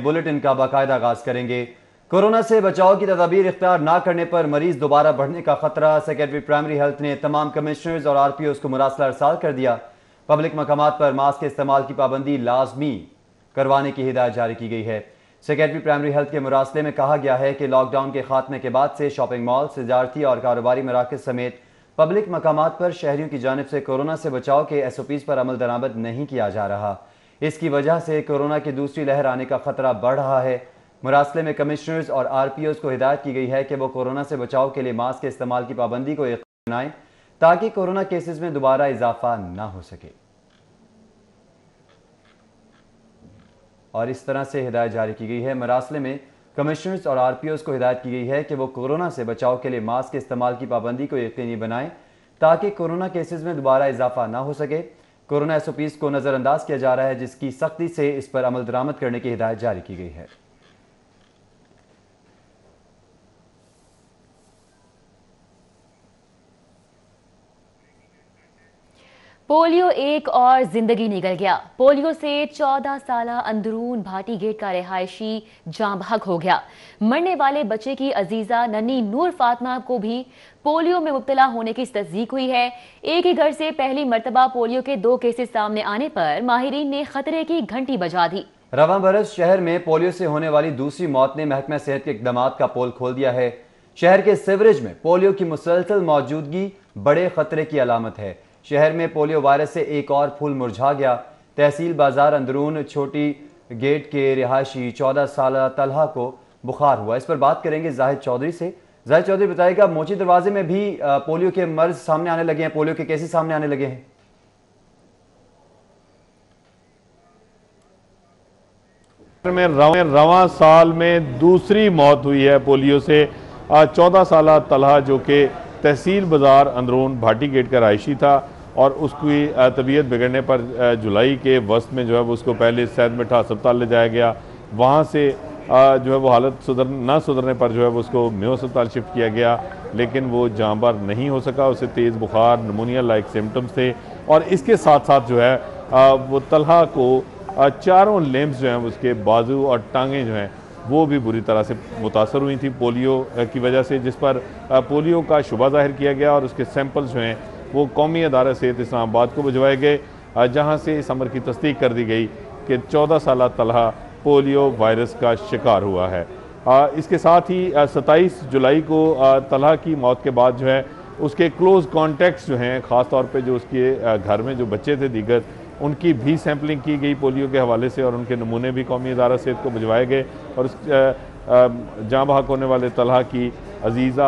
Bulletin का बाकायदा आगाज करेंगे। कोरोना से बचाव की तदाबीर इख्तियार ना करने पर मरीज दोबारा बढ़ने का खतरा। सेक्रेटरी प्राइमरी हेल्थ ने तमाम कमिश्नर्स और आरपीओज को मुरासला अरसाल कर दिया। पब्लिक मकामात पर मास्क के इस्तेमाल की पाबंदी लाजमी करवाने की हिदायत जारी की गई है। सेक्रेटरी प्राइमरी हेल्थ के मुरासले में कहा गया है कि लॉकडाउन के खात्मे के बाद से शॉपिंग मॉल, तिजारती और कारोबारी मराकज़ समेत पब्लिक मकामात पर शहरियों की जानिब से कोरोना से बचाव के SOPs पर अमल दरामद नहीं किया जा रहा। इसकी वजह से कोरोना की दूसरी लहर आने का खतरा बढ़ रहा है। मुरासले में कमिश्नर्स और आरपीओज को हिदायत की गई है कि वो कोरोना से बचाव के लिए मास्क के इस्तेमाल की पाबंदी को यकीनी बनाएं ताकि कोरोना केसेस में दोबारा इजाफा ना हो सके। और इस तरह से हिदायत जारी की गई है। मुरासले में कमिश्नर्स और आरपीओज को हिदायत की गई है कि वो कोरोना से बचाव के लिए मास्क के इस्तेमाल की पाबंदी को यकीनी बनाएं ताकि कोरोना केसेस में दोबारा इजाफा ना हो सके। कोरोना SOPs को नज़रअंदाज किया जा रहा है, जिसकी सख्ती से इस पर अमल दरामद करने की हिदायत जारी की गई है। पोलियो एक और जिंदगी निकल गया। पोलियो से 14 साला अंदरून भाटी गेट का रिहायशी जाँ बहक हो गया। मरने वाले बच्चे की अजीजा नन्ही नूर फातिमा को भी पोलियो में मुब्तला होने की तस्दीक हुई है। एक ही घर से पहली मर्तबा पोलियो के 2 केसेस सामने आने पर माहिरीन ने खतरे की घंटी बजा दी। रवां बरस शहर में पोलियो से होने वाली दूसरी मौत ने महकमा सेहत के इक़दामात का पोल खोल दिया है। शहर के सीवरेज में पोलियो की मुसलसल मौजूदगी बड़े खतरे की अलामत है। शहर में पोलियो वायरस से एक और फूल मुरझा गया। तहसील बाजार अंदरून छोटी गेट के रिहायशी 14 साला तलहा को बुखार हुआ। इस पर बात करेंगे जाहिद चौधरी से। जाहिद चौधरी बताएगा, मोची दरवाजे में भी पोलियो के मर्ज सामने आने लगे हैं, पोलियो के केसेस सामने आने लगे हैं। में रवां साल में दूसरी मौत हुई है पोलियो से। 14 साला तलहा जो कि तहसील बाजार अंदरून भाटी गेट का रहायशी था और उसकी तबीयत बिगड़ने पर जुलाई के वस्त में जो है वो उसको पहले सैद मिठा अस्पताल ले जाया गया। वहाँ से जो है वो हालत ना सुधरने पर जो है वो उसको मेयो अस्पताल शिफ्ट किया गया, लेकिन वो जाँबार नहीं हो सका। उसे तेज़ बुखार, नमूनिया लाइक सिम्टम्स थे और इसके साथ साथ जो है वो तलहा को चारों लिम्स जो हैं उसके बाजू और टांगें जो हैं वो भी बुरी तरह से मुतासर हुई थी पोलियो की वजह से, जिस पर पोलियो का शुबा ज़ाहिर किया गया और उसके सैंपल्स जो हैं वो कौमी अदारा सेहत इस्लामाबाद को भिजवाए गए, जहां से इस अमर की तस्दीक कर दी गई कि 14 साला तलहा पोलियो वायरस का शिकार हुआ है। इसके साथ ही 27 जुलाई को तलहा की मौत के बाद जो है उसके क्लोज कॉन्टेक्ट्स जो हैं, ख़ास तौर पे जो उसके घर में जो बच्चे थे दीगर, उनकी भी सैम्पलिंग की गई पोलियो के हवाले से और उनके नमूने भी कौमी अदारा सेहत को भिजवाए गए। और उस जाँ बहक होने वाले तलहा की अजीज़ा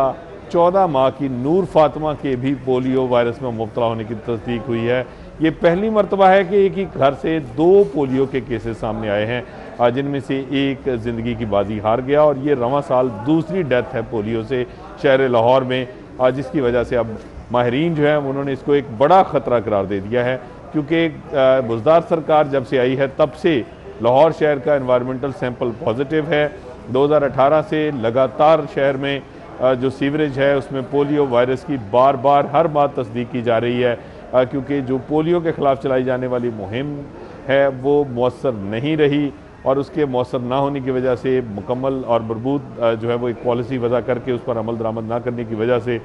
14 माह की नूर फातिमा के भी पोलियो वायरस में मुब्तला होने की तस्दीक हुई है। ये पहली मरतबा है कि एक ही घर से 2 पोलियो के केसेस सामने आए हैं, जिनमें से एक ज़िंदगी की बाजी हार गया और ये रवां साल दूसरी डेथ है पोलियो से शहर लाहौर में, जिसकी वजह से अब माहिरीन जो है उन्होंने इसको एक बड़ा ख़तरा करार दे दिया है, क्योंकि बुज़दार सरकार जब से आई है तब से लाहौर शहर का एनवायरमेंटल सैंपल पॉजिटिव है। 2018 से लगातार शहर में जो सीवरेज है उसमें पोलियो वायरस की बार बार हर बात तस्दीक की जा रही है, क्योंकि जो पोलियो के ख़िलाफ़ चलाई जाने वाली मुहिम है वो मौसर नहीं रही और उसके मौसर ना होने की वजह से मुकम्मल और बरबूद जो है वो एक पॉलिसी वज़ा करके उस पर अमल दरामद ना करने की वजह से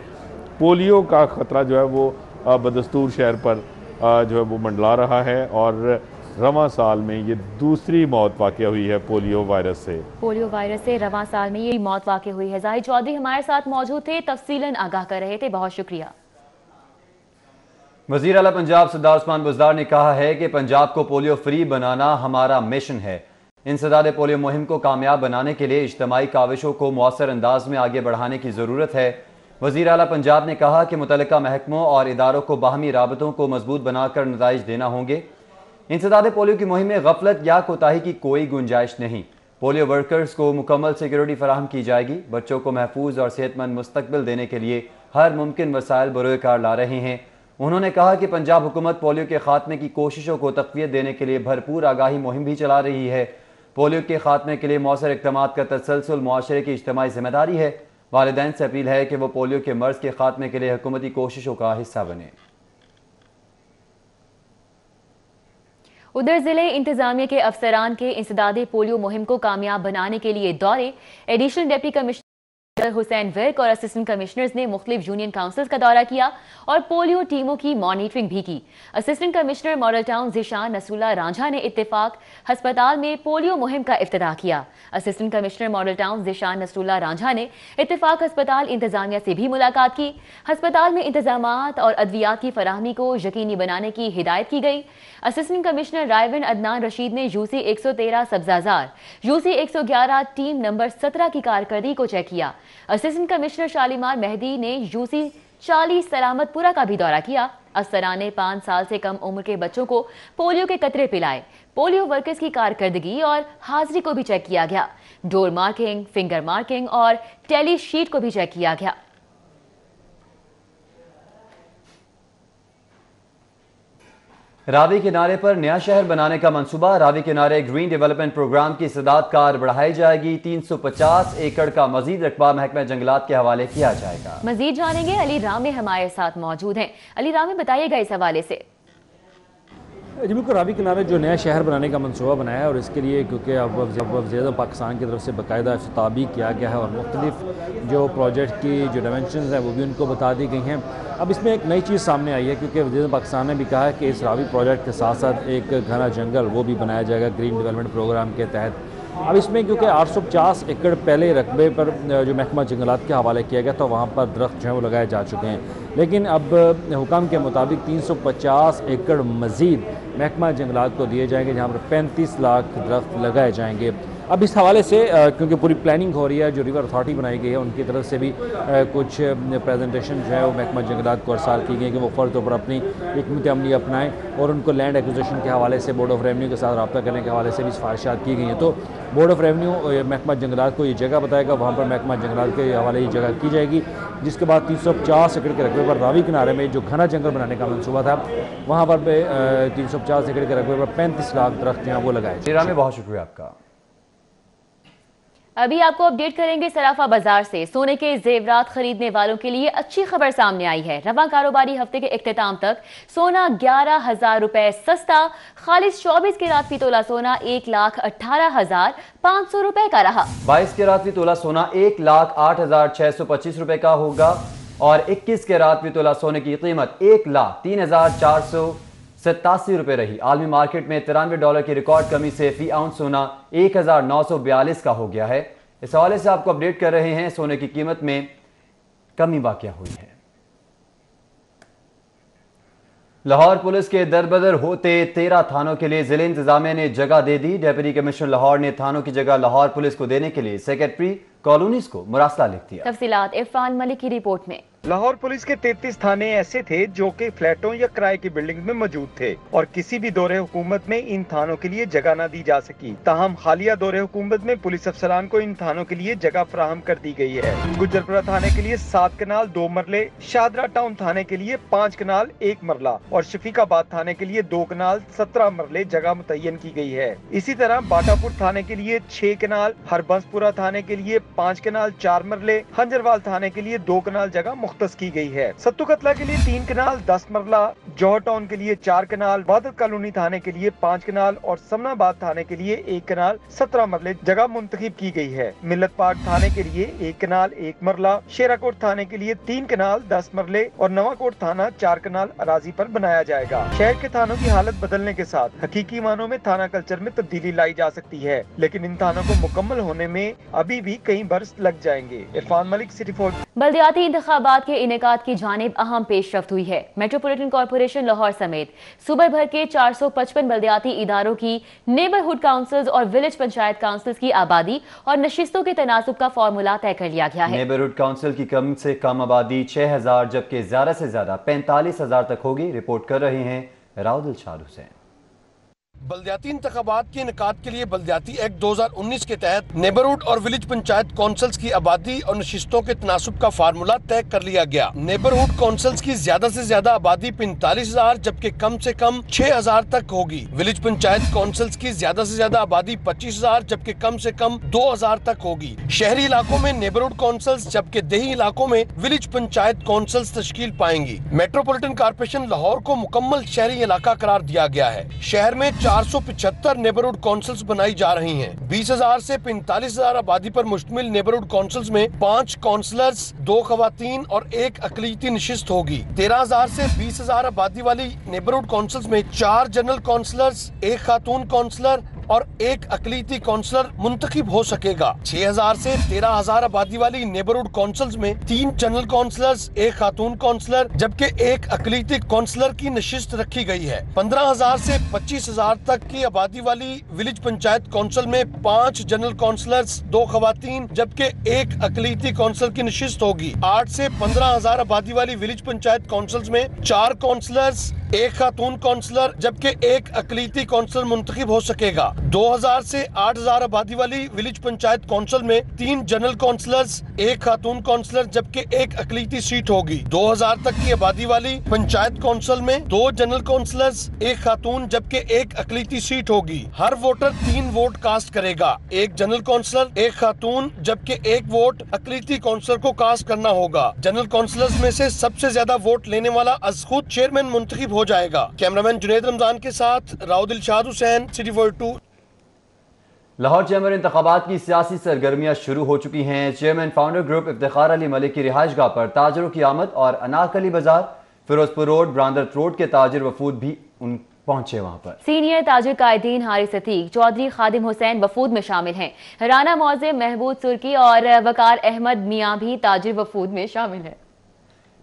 पोलियो का ख़तरा जो है वो बदस्तूर शहर पर जो है वो मंडला रहा है और रवां साल में ये दूसरी मौत वाक़ हुई है पोलियो वायरस से। पोलियो वायरस से रवां साल में ये मौत वाक़ हुई है। जाहिद चौधरी हमारे साथ मौजूद थे, तफसीलन आगाह कर रहे थे, बहुत शुक्रिया। वज़ीर आला पंजाब सरदार उस्मान बुज़दार ने कहा है कि पंजाब को पोलियो फ्री बनाना हमारा मिशन है। इंसदाद पोलियो मुहिम को कामयाब बनाने के लिए इज्तमाई काविशों को मौसर अंदाज में आगे बढ़ाने की ज़रूरत है। वज़ीर आला पंजाब ने कहा कि मुतल्लिका महकमों और इदारों को बाहमी राबतों को मजबूत बनाकर नताइज देना होंगे। इंसदाद पोलियो की मुहिम में गफलत या कोताही की कोई गुंजाइश नहीं। पोलियो वर्कर्स को मुकम्मल सिक्योरिटी फराहम की जाएगी। बच्चों को महफूज और सेहतमंद मुस्तकबिल देने के लिए हर मुमकिन वसाइल बरोकार ला रहे हैं। उन्होंने कहा कि पंजाब हुकूमत पोलियो के खात्मे की कोशिशों को तक़वियत देने के लिए भरपूर आगाही मुहिम भी चला रही है। पोलियो के खात्मे के लिए मौसर इक़दामात का तसलसल मुआशरे की इज्तिमाई जिम्मेदारी है। वालिदैन से अपील है कि वो पोलियो के मर्ज के खात्मे के लिए हुकूमती कोशिशों का हिस्सा बने। उधर जिले इंतजामिया के अफसरान के इंसदादे पोलियो मुहिम को कामयाब बनाने के लिए दौरे additional deputy commissioner Hussain Virk और असिस्टेंट कमिश्नर्स ने मुख्तलिफ यूनियन काउंसिल्स का दौरा किया और पोलियो टीमों की मॉनिटरिंग भी की। Assistant commissioner model town Zeeshan Nasrullah Ranjha ने इत्तेफाक हस्पताल में पोलियो मुहिम का इफ्तिताह किया। Assistant commissioner model town Zeeshan Nasrullah Ranjha ने इत्तेफाक हस्पताल इंतजामिया से भी मुलाकात की। हस्पताल में इंतजामात और अद्वियात की फराहमी को यकीनी बनाने की हिदायत की गई। असिस्टेंट कमिश्नर रायविन अदनान रशीद ने UC 113 Sabzazar, UC 111 team number 17 की कारकर्दगी को चेक किया। असिस्टेंट कमिश्नर शालीमार मेहदी ने यूसी 40 सलामतपुरा का भी दौरा किया। अफसरान ने 5 साल से कम उम्र के बच्चों को पोलियो के कतरे पिलाए। पोलियो वर्कर्स की कारकर्दगी और हाजिरी को भी चेक किया गया। डोर मार्किंग, फिंगर मार्किंग और टेली शीट को भी चेक किया गया। रावी किनारे पर नया शहर बनाने का मंसूबा। रावी किनारे ग्रीन डेवलपमेंट प्रोग्राम की सदात कार बढ़ाई जाएगी। 350 एकड़ का मजीद रकबा महकमा जंगलात के हवाले किया जाएगा। मजीद जानेंगे, अली रामी हमारे साथ मौजूद हैं। अली रामी, बताइएगा इस हवाले से। जी बिल्कुल, रावी किनारे जो नया शहर बनाने का मंसूबा बनाया है और इसके लिए क्योंकि अब वज़ीर पाकिस्तान की तरफ से बाकायदा इफ्तिताह भी किया गया है और मुख्तलिफ जो प्रोजेक्ट की जो डायमेंशंस हैं वो भी उनको बता दी गई हैं। अब इसमें एक नई चीज़ सामने आई है क्योंकि वज़ीर पाकिस्तान ने भी कहा है कि इस रावी प्रोजेक्ट के साथ साथ एक घना जंगल वो भी बनाया जाएगा ग्रीन डेवलपमेंट प्रोग्राम के तहत। अब इसमें क्योंकि 850 एकड़ पहले रकबे पर जो महकमा जंगलात के हवाले किया गया था वहाँ पर दरख्त जो है वो लगाए जा चुके हैं, लेकिन अब हुकाम के मुताबिक 350 एकड़ मज़ीद महकमा जंगलात को दिए जाएंगे जहाँ पर 35 लाख दरख्त लगाए जाएंगे। अब इस हवाले से क्योंकि पूरी प्लानिंग हो रही है, जो रिवर अथॉरिटी बनाई गई है उनकी तरफ से भी कुछ प्रेजेंटेशन जो है वो महकमा जंगलात को अरसाल की गई कि वो फ़ौरी तौर पर अपनी हिकमत अमली अपनाएं और उनको लैंड एक्विजिशन के हवाले से बोर्ड ऑफ रेवेन्यू के साथ रब्ता करने के हवाले से भी सिफारिशात की गई हैं। तो बोर्ड ऑफ रेवेन्यू महकमा जंगलात को ये जगह बताएगा, वहाँ पर महकमा जंगलात के हवाले ये जगह की जाएगी, जिसके बाद 350 एकड़ के रकबे पर रावी किनारे में जो घना जंगल बनाने का मंसूबा था वहाँ पर 350 एकड़ के रकबे पर 35 लाख दरख्त हैं वो लगाए। बहुत शुक्रिया आपका। अभी आपको अपडेट करेंगे सराफा बाजार से। सोने के जेवरात खरीदने वालों के लिए अच्छी खबर सामने आई है। रवां कारोबारी हफ्ते के इख्तिताम तक सोना 11,000 रुपए सस्ता, खालिस 24 कैरात फी तोला सोना 1,18,500 रुपए का रहा। 22 कैरात फी तोला सोना 1,08,625 रुपए का होगा और 21 कैरात फी तोला सोने की कीमत 1,03,487 रुपए रही। आलमी मार्केट में $93 की रिकॉर्ड कमी से फी आउंस सोना 1,942 का हो गया है। इस हवाले से आपको अपडेट कर रहे हैं, सोने की कीमत में कमी वाक़या हुई है। लाहौर पुलिस के दरबदर होते 13 थानों के लिए जिले इंतजामिया ने जगह दे दी। डिप्टी कमिश्नर लाहौर ने थानों की जगह लाहौर पुलिस को देने के लिए सेक्रेटरी कॉलोनीज को मुरासला लिख दिया। तफसीलात इरफान मलिक की रिपोर्ट में। लाहौर पुलिस के 33 थाने ऐसे थे जो कि फ्लैटों या किराए की बिल्डिंग में मौजूद थे और किसी भी दौरे हुकूमत में इन थानों के लिए जगह न दी जा सकी। ताहम हालिया दौरे हुकूमत में पुलिस अफसरान को इन थानों के लिए जगह फराहम कर दी गई है। गुजरपुरा थाने के लिए 7 कनाल 2 मरले, शादरा टाउन थाने के लिए 5 कनाल 1 मरला और शफीकाबाद थाने के लिए 2 कनाल 17 मरले जगह मुतय्यन की गई है। इसी तरह बाटापुर थाने के लिए 6 कनाल, हरबंसपुरा थाने के लिए 5 कनाल 4 मरले, हंजरवाल थाने के लिए 2 कनाल जगह मुख्तस की गई है। सत्तू कतला के लिए 3 कनाल 10 मरला, जौहर टाउन के लिए 4 कनाल, वादत कॉलोनी थाने के लिए 5 कनाल और समनाबाद थाने के लिए 1 कनाल 17 मरले जगह मुंतखब की गई है। मिल्लत पार्क थाने के लिए 1 कनाल 1 मरला, शेराकोट थाने के लिए 3 कनाल 10 मरले और नवाकोट थाना 4 कनाल अराजी पर बनाया जाएगा। शहर के थानों की हालत बदलने के साथ हकीकी मानों में थाना कल्चर में तब्दीली लाई जा सकती है, लेकिन इन थानों को मुकम्मल होने में अभी भी कई बरस लग जाएंगे। इरफान मलिक, सिटी 4। बल्दियाती इंतखाबात के इनेकाद की जानिब अहम पेशरफ्त हुई है। मेट्रोपॉलिटन कॉर्पोरेशन लाहौर समेत सूबे भर के 455 बल्दियाती इदारों की नेबरहुड काउंसिल्स और विलेज पंचायत काउंसिल्स की आबादी और नशिस्तों के तनासुब का फार्मूला तय कर लिया गया है। नेबरहुड काउंसिल की कम से कम आबादी 6,000 जबकि ज्यादा से ज्यादा 45,000 तक होगी। रिपोर्ट कर रहे हैं राउदल शाह हुसैन। बल्दियाती इंतखाबात के इनेकाद के लिए बल्दियाती एक्ट 2019 के तहत नेबरहुड और विलेज पंचायत काउंसिल्स की आबादी और नशिस्तों के तनासुब का फार्मूला तय कर लिया गया। नेबरहुड काउंसिल्स की ज्यादा से ज्यादा आबादी 45,000 जबकि कम से कम 6,000 तक होगी। विलेज पंचायत काउंसिल्स की ज्यादा से ज्यादा आबादी 25,000 जबकि कम से कम 2,000 तक होगी। शहरी इलाकों में नेबरहुड काउंसिल्स जबकि देही इलाकों में विलेज पंचायत काउंसिल्स तश्कील पाएंगी। मेट्रोपॉलिटन कॉर्पोरेशन लाहौर को मुकम्मल शहरी इलाका करार दिया गया है। शहर में 475 नेबरहुड काउंसिल्स बनाई जा रही हैं। 20,000 से 45,000 आबादी पर मुश्तमिल नेबरहुड काउंसिल्स में 5 काउंसलर्स, 2 खवातीन और 1 अकलीती नशिस्त होगी। 13,000 से 20,000 आबादी वाली नेबरहुड काउंसिल्स में 4 जनरल काउंसलर्स, 1 खातून काउंसलर और 1 अकलीती काउंसलर मुंतखब हो सकेगा। 6,000 से 13,000 आबादी वाली नेबरहुड काउंसिल्स में 3 जनरल काउंसलर्स, 1 खातून काउंसलर जबकि 1 अकलीती काउंसलर की नशिस्त रखी गई है। 15,000 से 25,000 तक की आबादी वाली विलेज पंचायत काउंसिल में 5 जनरल काउंसलर्स, 2 खवातीन जबकि 1 अकलीती काउंसलर की नशिस्त होगी। 8 से 15,000 आबादी वाली विलेज पंचायत काउंसिल्स में 4 काउंसलर्स, 1 खातून काउंसलर जबकि 1 अकलीती काउंसलर मुंतखब हो सकेगा। 2,000 से 8,000 आबादी वाली विलेज पंचायत काउंसिल में 3 जनरल काउंसलर्स, 1 खातून काउंसलर जबकि 1 अकलीती सीट होगी। 2,000 तक की आबादी वाली पंचायत काउंसिल में 2 जनरल काउंसलर्स, 1 खातून जबकि 1 अकलीती सीट होगी। हर वोटर 3 वोट कास्ट करेगा। 1 जनरल काउंसलर, 1 खातून जबकि 1 वोट अकलीती काउंसलर को कास्ट करना होगा। जनरल काउंसलर्स में से सबसे ज्यादा वोट लेने वाला अज खुद चेयरमैन मुंतखब हो जाएगा। कैमरामैन जुनेद रमजान के साथ राव दिलशाद हुसैन, सिटी 42। लाहौर चैम्बर इंतखाबात की सियासी सरगर्मियां शुरू हो चुकी हैं। Chairman founder group Iftikhar Ali Malik की रिहाइशगाह पर ताजरों की आमद और अनारकली बाजार, फिरोजपुर रोड, ब्रांदर रोड के ताजिर वफूद भी पहुंचे वहां पर। सीनियर ताजिर कायदीन हारिस अतीक, चौधरी खादिम हुसैन वफूद में शामिल हैं। राना मौज़े, महबूद सुर्की और वकार अहमद मियाँ भी ताजिर वफूद में शामिल हैं।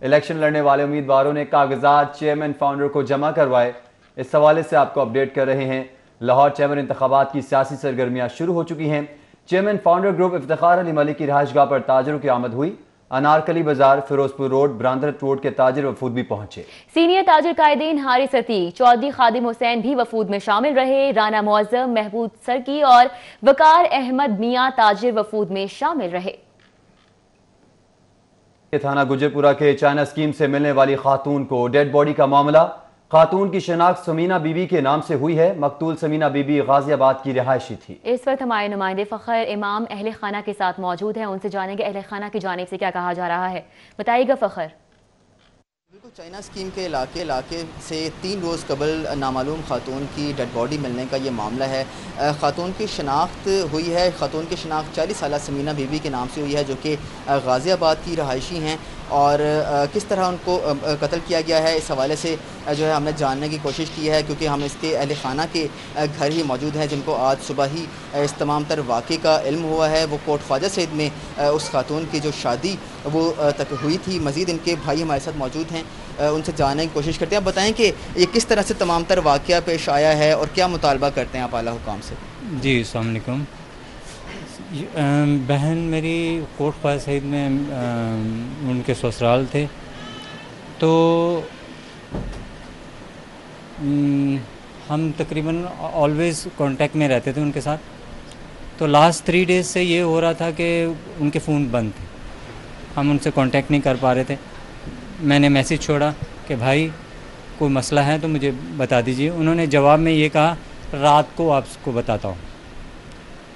इलेक्शन लड़ने वाले उम्मीदवारों ने कागजात चेयरमैन फाउंडर को जमा करवाए। इस हवाले से आपको अपडेट कर रहे हैं। लाहौर चैम्बर इंतखाबात की सियासी सरगर्मियां शुरू हो चुकी हैं। Chairman founder group Iftikhar Ali Malik की रिहाइशगाह पर ताजिरों की आमद हुई। अनारकली बाजार, फिरोजपुर रोड, ब्रांदर रोड के ताजिर वफूद भी पहुंचे। सीनियर ताजिर कायदीन हारिस अतीक, चौधरी खादिम हुसैन भी वफूद में शामिल रहे। राना मौज़म, महबूद सरकी और वकार अहमद मियाँ ताजिर वफूद में शामिल रहे। थाना गुजरपुरा के चाइना स्कीम से मिलने वाली खातून को डेड बॉडी का मामला। खातून की शनाख्त समीना बीबी के नाम से हुई है। मकतूल समीना बीबी गाजियाबाद की रिहायशी थी। इस वक्त हमारे नुमाइंदे फखर इमाम अहले खाना के साथ मौजूद हैं। उनसे जानेंगे अहले खाना की जानिब से क्या कहा जा रहा है। बताइएगा फखर। बिल्कुल, चाइना स्कीम के इलाके से 3 रोज़ कबल नामालूम खातून की डेड बॉडी मिलने का ये मामला है। खातून की शनाख्त हुई है। खातून की शनाख्त 40 साल समीना बीबी के नाम से हुई है, जो कि गाज़ियाबाद की रहायशी हैं। और किस तरह उनको कत्ल किया गया है, इस हवाले से जो है हमने जानने की कोशिश की है, क्योंकि हम इसके अहले खाना के घर ही मौजूद हैं, जिनको आज सुबह ही इस तमाम तर वाक़े का इल्म हुआ है। वो कोट ख्वाजा सईद में उस खातून की जो शादी वो तक हुई थी। मज़ीद इनके भाई हमारे साथ मौजूद हैं, उनसे जानने की कोशिश करते हैं। आप बताएं कि ये किस तरह से तमाम तर वाक़या पेश आया है और क्या मुतालबा करते हैं आप आला हुकाम से? जी, अस्सलाम वालेकुम। बहन मेरी कोट ख्वाजा सईद में उनके ससुराल थे, तो हम तकरीबन ऑलवेज़ कांटेक्ट में रहते थे उनके साथ। तो लास्ट 3 डेज़ से ये हो रहा था कि उनके फ़ोन बंद थे, हम उनसे कांटेक्ट नहीं कर पा रहे थे। मैंने मैसेज छोड़ा कि भाई कोई मसला है तो मुझे बता दीजिए। उन्होंने जवाब में ये कहा रात को आपको बताता हूँ।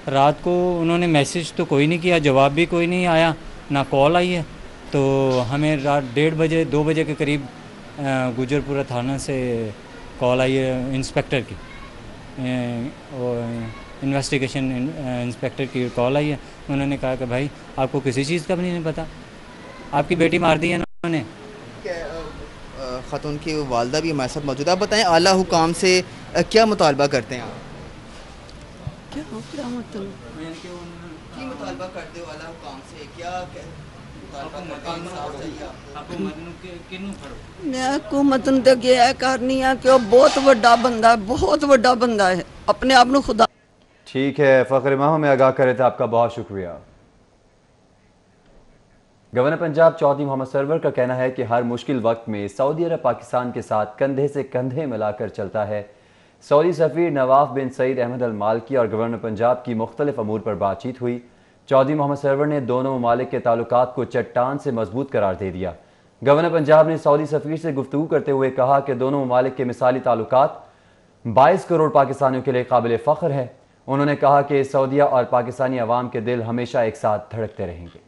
रात को उन्होंने मैसेज तो कोई नहीं किया, जवाब भी कोई नहीं आया, ना कॉल आई है। तो हमें रात 1:30 बजे 2 बजे के करीब गुजरपुरा थाना से कॉल आई है इंस्पेक्टर की, इन्वेस्टिगेशन इंस्पेक्टर की कॉल आई है। उन्होंने कहा कि भाई आपको किसी चीज़ का भी नहीं पता, आपकी बेटी मार दी है उन्होंने। खातून की वालदा भी हमारे साथ मौजूद है। आप बताएं आला हुकाम से क्या मुतालबा करते हैं आप? क्या मतलब की मुतालबा करते हो आला हुकाम से? क्या हुकूमत ने गया करनी है कि बहुत बड़ा बंदा है, बहुत बड़ा बंदा है, अपने आप को खुदा। ठीक है फखर इमाम, हमें आगाह करे थे, आपका बहुत शुक्रिया। गवर्नर पंजाब चौधरी मोहम्मद सरवर का कहना है कि हर मुश्किल वक्त में सऊदी अरब पाकिस्तान के साथ कंधे से कंधे मिलाकर चलता है। सऊदी सफ़ीर नवाफ बिन सईद अहमद अल मालकी और गवर्नर पंजाब की मुख्तलिफ अमूर पर बातचीत हुई। चौधरी मोहम्मद सरवर ने दोनों ममालिक के ताल्लुकात को चट्टान से मजबूत करार दे दिया। गवर्नर पंजाब ने सऊदी सफ़ीर से गुफ्तगू करते हुए कहा कि दोनों ममालिक के मिसाली ताल्लुकात 22 करोड़ पाकिस्तानियों के लिए काबिल फ़ख्र है। उन्होंने कहा कि सऊदीया और पाकिस्तानी अवाम के दिल हमेशा एक साथ धड़कते रहेंगे।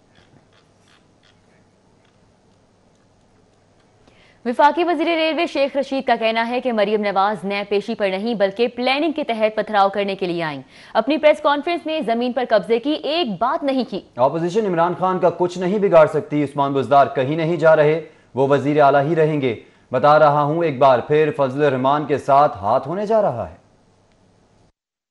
वफाकी वज़ीर रेलवे शेख रशीद का कहना है कि मरियम नवाज नए पेशी पर नहीं बल्कि प्लानिंग के तहत पथराव करने के लिए आईं। अपनी प्रेस कॉन्फ्रेंस में जमीन पर कब्जे की एक बात नहीं की। ऑपोजिशन इमरान खान का कुछ नहीं बिगाड़ सकती। उस्मान बुज़दार कहीं नहीं जा रहे, वो वजीर आला ही रहेंगे। बता रहा हूं एक बार फिर, फजल रहमान के साथ हाथ होने जा रहा है।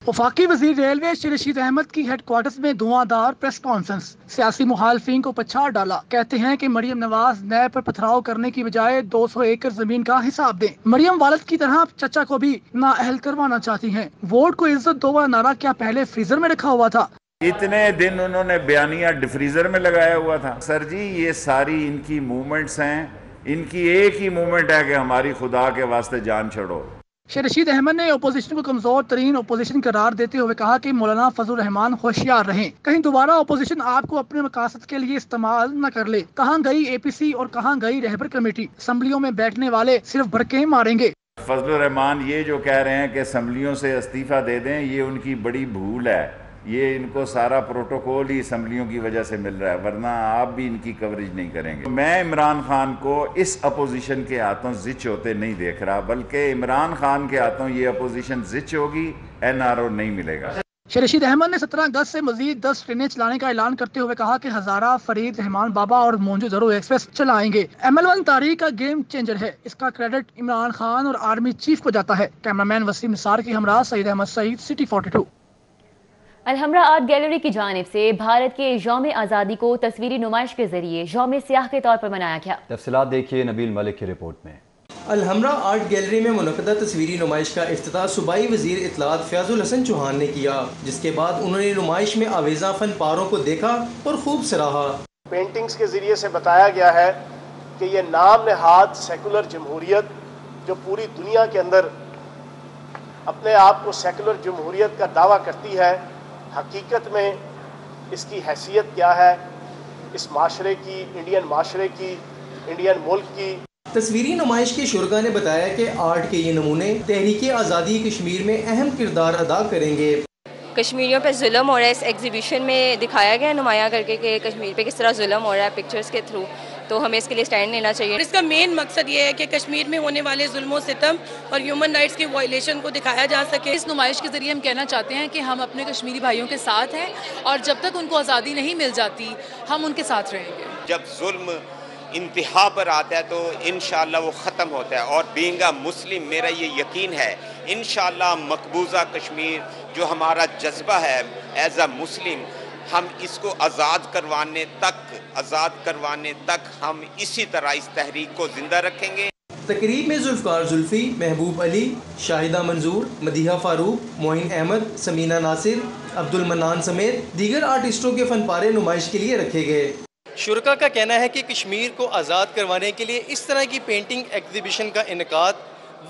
वफाकी वजीर रेलवे शेख रशीद अहमद की हेडक्वार्टर्स में धुआंधार प्रेस कॉन्फ्रेंस। सियासी मुखालफिन को पछाड़ डाला। कहते हैं कि मरियम नवाज नए पर पथराव करने की बजाय 200 एकड़ जमीन का हिसाब दें। मरियम वालिद की तरह चचा को भी नाअहल करवाना चाहती हैं। वोट को इज्जत दो वाला नारा क्या पहले फ्रीजर में रखा हुआ था? इतने दिन उन्होंने बयानिया डिफ्रीजर में लगाया हुआ था। सर जी, ये सारी इनकी मूवमेंट्स हैं। इनकी एक ही मूवमेंट है कि हमारी खुदा के वास्ते जान छोड़ो। शेख रशीद अहमद ने अपोजिशन को कमजोर तरीन अपोजिशन करार देते हुए कहा कि मौलाना फजल रहमान होशियार रहें, कहीं दोबारा अपोजिशन आपको अपने मकासद के लिए इस्तेमाल न कर ले। कहाँ गई APC और कहाँ गई रहबर कमेटी? असम्बलियों में बैठने वाले सिर्फ भड़के मारेंगे। फजल रहमान ये जो कह रहे हैं कि असम्बलियों से इस्तीफा दे दें, ये उनकी बड़ी भूल है। ये इनको सारा प्रोटोकॉल ही असम्बलियों की वजह से मिल रहा है, वरना आप भी इनकी कवरेज नहीं करेंगे। मैं इमरान खान को इस अपोजिशन के हाथों जिच होते नहीं देख रहा, बल्कि इमरान खान के हाथों ये अपोजिशन जिच होगी, NRO नहीं मिलेगा। शेख रशीद अहमद ने 17 अगस्त से मजीद 10 ट्रेनें चलाने का ऐलान करते हुए कहा कि हजारा, फरीद, रहमान बाबा और मोंजो दरो एक्सप्रेस चलाएंगे। ML1 तारीख का गेम चेंजर है। इसका क्रेडिट इमरान खान और आर्मी चीफ को जाता है। कैमरामैन वसीम निसार की हमरा Saeed Ahmed Saeed, city 42। Alhamra art gallery की जानिब से भारत के यौम आज़ादी को तस्वीरी नुमाइश के जरिए यौम सियाह के तौर पर मनाया गया। तफसीलात देखिए नबील मलिक की रिपोर्ट में। अलहमरा आर्ट गैलरी में मुनक़दा तस्वीरी नुमाइश का इफ्तिताह सूबाई वज़ीर इत्तलात फ़याज़ुल हसन चौहान ने किया, जिसके बाद उन्होंने नुमाइश में आवेज़ा फन पारों को देखा और खूब सराहा। पेंटिंग्स के ज़रिए से बताया गया है कि ये नाम नहाद सेकुलर जमहूरियत जो पूरी दुनिया के अंदर अपने आप को सेकुलर जमहूरियत का दावा करती है, हकीकत में इसकी हैसियत क्या है इस माशरे की, इंडियन माशरे की, इंडियन मुल्क की। तस्वीरी नुमाइश के शुरगा ने बताया कि आर्ट के ये नमूने तहरीक आज़ादी कश्मीर में अहम किरदार अदा करेंगे। कश्मीरियों पर जुल्म हो रहा है, इस एग्जीबिशन में दिखाया गया नुमाया करके कि कश्मीर पे किस तरह जुल्म हो रहा है पिक्चर्स के थ्रू, तो हमें इसके लिए स्टैंड लेना चाहिए। इसका मेन मकसद ये है कि कश्मीर में होने वाले जुल्म सितम और ह्यूमन राइट्स की वायलेशन को दिखाया जा सके। इस नुमाइश के जरिए हम कहना चाहते हैं कि हम अपने कश्मीरी भाइयों के साथ हैं और जब तक उनको आज़ादी नहीं मिल जाती हम उनके साथ रहेंगे। जब जुल्म इंतहा पर आता है तो इंशाअल्लाह वो ख़त्म होता है, और बीइंग अ मुस्लिम मेरा ये यकीन है इंशाअल्लाह मकबूजा कश्मीर जो हमारा जज्बा है एज अ मुस्लिम, हम इसको आज़ाद करवाने तक हम इसी तरह इस तहरीक को जिंदा रखेंगे। तकरीब में जुल्फ़कार जुल्फ़ी, महबूब अली, शाहिदा मंजूर, मदीहा फारूक, मोइन अहमद, समीना नासिर, अब्दुल मन्नान समेत दीगर आर्टिस्टों के फनपारे नुमाइश के लिए रखे गए। शुरका का कहना है कि कश्मीर को आज़ाद करवाने के लिए इस तरह की पेंटिंग एग्जीबिशन का इनेकाद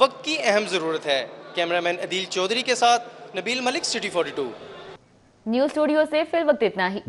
वक्त की अहम ज़रूरत है। कैमरामैन अदील चौधरी के साथ Nabeel Malik, city 42। News studio से फिल वक्त इतना ही।